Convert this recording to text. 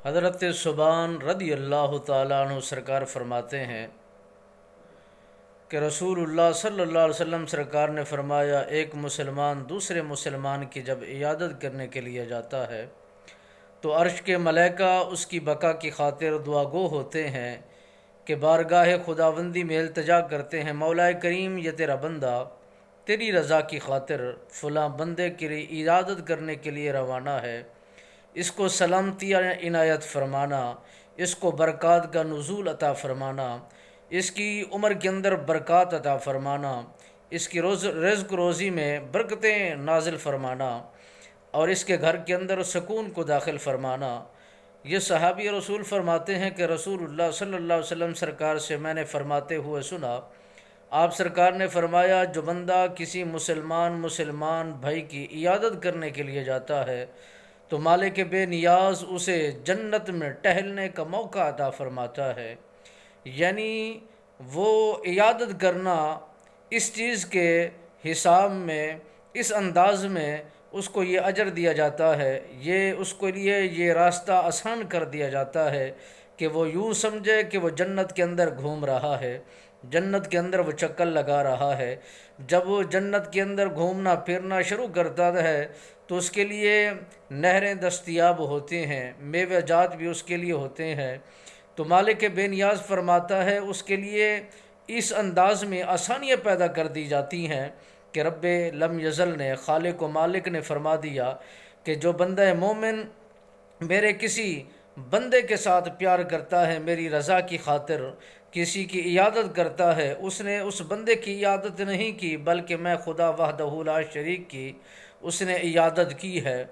حضرت ثوبان رضی اللہ تعالیٰ عنہ سرکار فرماتے ہیں کہ رسول اللہ صلی اللہ علیہ وسلم سرکار نے فرمایا، ایک مسلمان دوسرے مسلمان کی جب عیادت کرنے کے لیے جاتا ہے تو عرش کے ملائکہ اس کی بقا کی خاطر دعا گو ہوتے ہیں کہ بارگاہ خداوندی میں التجا کرتے ہیں، مولا کریم یہ تیرا بندہ تیری رضا کی خاطر فلاں بندے کی عیادت کرنے کے لیے روانہ ہے، اس کو سلامتی عنایت فرمانا، اس کو برکات کا نزول عطا فرمانا، اس کی عمر کے اندر برکات عطا فرمانا، اس کی رزق روزی میں برکتیں نازل فرمانا اور اس کے گھر کے اندر سکون کو داخل فرمانا۔ یہ صحابی رسول فرماتے ہیں کہ رسول اللہ صلی اللہ علیہ وسلم سرکار سے میں نے فرماتے ہوئے سنا، آپ سرکار نے فرمایا، جو بندہ کسی مسلمان بھائی کی عیادت کرنے کے لیے جاتا ہے تو مالک بے نیاز اسے جنت میں ٹہلنے کا موقع عطا فرماتا ہے۔ یعنی وہ عیادت کرنا اس چیز کے حساب میں، اس انداز میں اس کو یہ اجر دیا جاتا ہے، یہ اس کے لیے یہ راستہ آسان کر دیا جاتا ہے کہ وہ یوں سمجھے کہ وہ جنت کے اندر گھوم رہا ہے، جنت کے اندر وہ چکر لگا رہا ہے۔ جب وہ جنت کے اندر گھومنا پھرنا شروع کرتا ہے تو اس کے لیے نہریں دستیاب ہوتے ہیں، میوہ جات بھی اس کے لیے ہوتے ہیں۔ تو مالک بے نیاز فرماتا ہے اس کے لیے اس انداز میں آسانیاں پیدا کر دی جاتی ہیں کہ رب لم یزل نے، خالق و مالک نے فرما دیا کہ جو بندہ مومن میرے کسی بندے کے ساتھ پیار کرتا ہے، میری رضا کی خاطر کسی کی عیادت کرتا ہے، اس نے اس بندے کی عیادت نہیں کی بلکہ میں خدا وحدہ لا شریک کی اس نے عیادت کی ہے۔